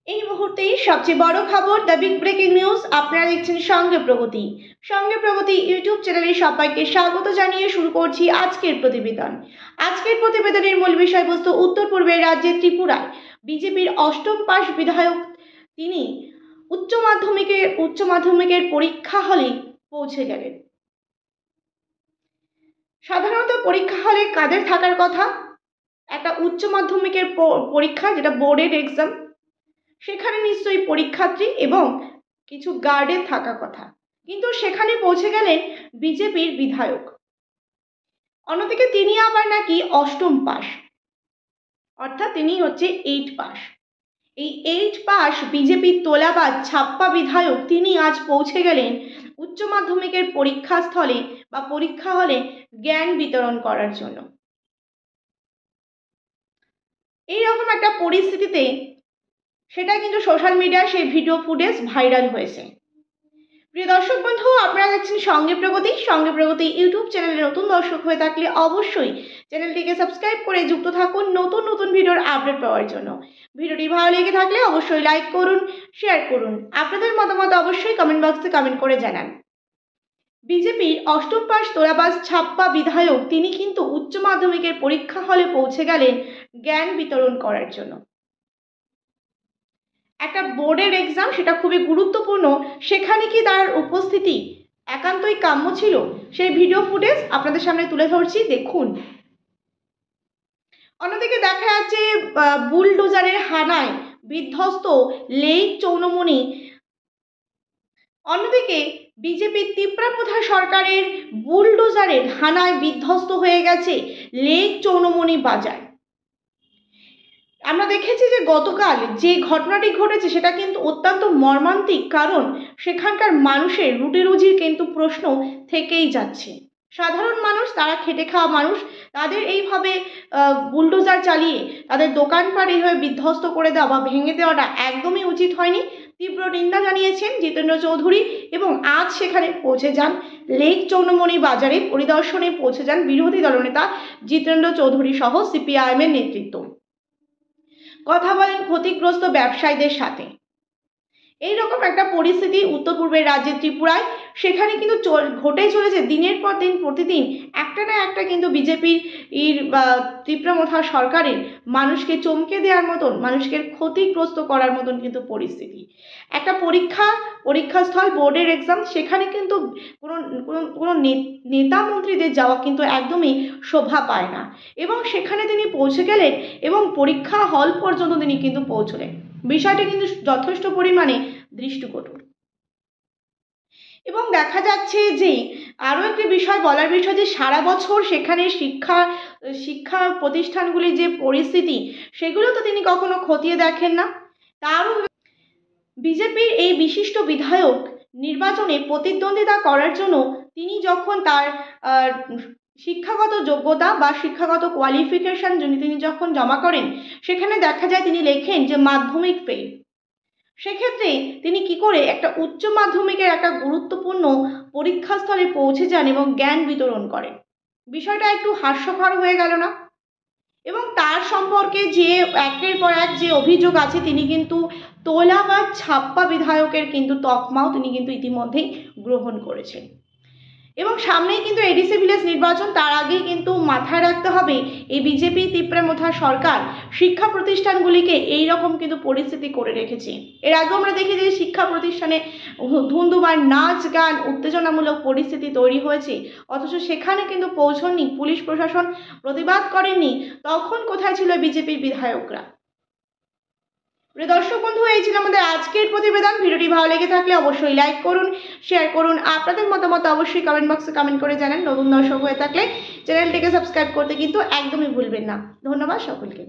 এই মুহূর্তেই সবচেয়ে বড় খবর, দ্য বিগ ব্রেকিং নিউজ। আপনারা দেখছেন সঙ্গে প্রগতি। সঙ্গে প্রগতি ইউটিউব চ্যানেলে সবাইকে স্বাগত জানিয়ে শুরু করছি আজকের প্রতিবেদন। আজকের প্রতিবেদনের মূল বিষয়বস্তু, উত্তর পূর্বের রাজ্যে ত্রিপুরায় বিজেপির অষ্টম পাস বিধায়ক তিনি উচ্চ মাধ্যমিকের পরীক্ষা হলে পৌঁছে গেলেন। সাধারণত পরীক্ষা হলে কাদের থাকার কথা? একটা উচ্চ মাধ্যমিকের পরীক্ষা, যেটা বোর্ডের এক্সাম, সেখানে নিশ্চয়ই পরীক্ষার্থী এবং কিছু গার্ডের থাকার কথা, কিন্তু সেখানে পৌঁছে গেলেন বিজেপির বিধায়ক। অন্যদিকে তিনি আবার নাকি অষ্টম পাস, অর্থাৎ তিনি হচ্ছে 8 পাস। এই 8 পাস বিজেপির তোলাবাজ ছাপ্পা বিধায়ক তিনি আজ পৌঁছে গেলেন উচ্চ মাধ্যমিকের পরীক্ষাস্থলে বা পরীক্ষা হলে জ্ঞান বিতরণ করার জন্য। এইরকম একটা পরিস্থিতিতে সেটা কিন্তু সোশ্যাল মিডিয়ায় সেই ভিডিও ফুটেজ ভাইরাল হয়েছে। প্রিয় দর্শক বন্ধু, আপনারা দেখছেন সঙ্গে প্রগতি। সঙ্গে প্রগতি ইউটিউব চ্যানেলে নতুন দর্শক হয়ে থাকলে অবশ্যই চ্যানেলটিকে সাবস্ক্রাইব করে যুক্ত থাকুন নতুন নতুন ভিডিওর আপডেট পাওয়ার জন্য। ভিডিওটি ভালো লেগে থাকলে অবশ্যই লাইক করুন, শেয়ার করুন। আপনাদের মতামত অবশ্যই কমেন্ট বক্সে কমেন্ট করে জানান। বিজেপির অষ্টম পাস তোলাবাজ ছাপ্পা বিধায়ক তিনি কিন্তু উচ্চ মাধ্যমিকের পরীক্ষা হলে পৌঁছে গেলেন জ্ঞান বিতরণ করার জন্য। একটা বোর্ডের এক্সাম, সেটা খুবই গুরুত্বপূর্ণ, সেখানে কি তার উপস্থিতি একান্তই কাম্য ছিল? সেই ভিডিও ফুটেজ আপনাদের সামনে তুলে ধরছি, দেখুন। অন্যদিকে দেখা যাচ্ছে বুলডোজারের হানায় বিধ্বস্ত লেক চৌনমণি। অন্যদিকে বিজেপির ত্রিপুরা সরকারের বুলডোজারের হানায় বিধ্বস্ত হয়ে গেছে লেক চৌনমণি বাজার। আমরা দেখেছি যে গতকাল যে ঘটনাটি ঘটেছে সেটা কিন্তু অত্যন্ত মর্মান্তিক, কারণ সেখানকার মানুষের রুটি রুজির কিন্তু প্রশ্ন থেকেই যাচ্ছে। সাধারণ মানুষ, তারা খেটে খাওয়া মানুষ, তাদের এইভাবে বুলডোজার চালিয়ে তাদের দোকানপাট এইভাবে বিধ্বস্ত করে দেওয়া বা ভেঙে দেওয়াটা একদমই উচিত হয়নি। তীব্র নিন্দা জানিয়েছেন জিতেন্দ্র চৌধুরী এবং আজ সেখানে পৌঁছে যান লেক চৌনমণি বাজারে পরিদর্শনে পৌঁছে যান বিরোধী দলনেতা জিতেন্দ্র চৌধুরী সহ সিপিআইএমের নেতৃত্ব। কথা বলেন ক্ষতিগ্রস্ত ব্যবসায়ীদের সাথে। এইরকম একটা পরিস্থিতি উত্তর পূর্বের রাজ্যে ত্রিপুরায়, সেখানে কিন্তু ঘটে চলেছে দিনের পর দিন, প্রতিদিন একটা না একটা কিন্তু বিজেপির ত্রিপুরা সরকারের মানুষকে চমকে দেওয়ার মতন, মানুষকে ক্ষতিগ্রস্ত করার মতন কিন্তু পরিস্থিতি। একটা পরীক্ষাস্থল বোর্ডের এক্সাম, সেখানে কিন্তু কোনো নেতা মন্ত্রীদের যাওয়া কিন্তু একদমই শোভা পায় না, এবং সেখানে তিনি পৌঁছে গেলেন এবং পরীক্ষা হল পর্যন্ত তিনি কিন্তু পৌঁছলেন। বিষয়টা কিন্তু যথেষ্ট পরিমাণে দৃষ্টিকটু। এবং দেখা যাচ্ছে যে আরও একটি বিষয় বলার বিষয়, যে সারা বছর সেখানে শিক্ষা প্রতিষ্ঠানগুলির যে পরিস্থিতি, সেগুলো তো তিনি কখনো খতিয়ে দেখেন না। তারও বিজেপির এই বিশিষ্ট বিধায়ক নির্বাচনে প্রতিদ্বন্দ্বিতা করার জন্য তিনি যখন তার শিক্ষাগত যোগ্যতা বা শিক্ষাগত কোয়ালিফিকেশন তিনি যখন জমা করেন, সেখানে দেখা যায় তিনি লেখেন যে মাধ্যমিক ফেল। সেক্ষেত্রে তিনি কি করে একটা উচ্চ মাধ্যমিকের একটা গুরুত্বপূর্ণ পরীক্ষাস্থলে পৌঁছে যান এবং জ্ঞান বিতরণ করেন? বিষয়টা একটু হাস্যকর হয়ে গেল না? এবং তার সম্পর্কে যে একের পর এক যে অভিযোগ আছে, তিনি কিন্তু তোলা বা ছাপ্পা বিধায়কের কিন্তু তকমাও তিনি কিন্তু ইতিমধ্যেই গ্রহণ করেছেন। এবং সামনেই কিন্তু এডিসি ভিলেজ নির্বাচন, তার আগেই কিন্তু মাথায় রাখতে হবে এই বিজেপি ত্রিপুরা সরকার শিক্ষা প্রতিষ্ঠানগুলিকে এইরকম কিন্তু পরিস্থিতি করে রেখেছে। এর আগেও আমরা দেখি যে শিক্ষা প্রতিষ্ঠানে ধুন্ধুমার নাচ গান উত্তেজনামূলক পরিস্থিতি তৈরি হয়েছে, অথচ সেখানে কিন্তু পৌঁছননি পুলিশ প্রশাসন, প্রতিবাদ করেননি। তখন কোথায় ছিল বিজেপির বিধায়করা? প্রিয় দর্শক বন্ধু, এই ছিল আমাদের আজকের প্রতিবেদন। ভিডিওটি ভালো লেগে থাকলে অবশ্যই লাইক করুন, শেয়ার করুন। আপনাদের মতামত অবশ্যই কমেন্ট বক্সে কমেন্ট করে জানান। নতুন দর্শক হয়ে থাকলে চ্যানেলটিকে সাবস্ক্রাইব করতে কিন্তু একদমই ভুলবেন না। ধন্যবাদ সকলকে।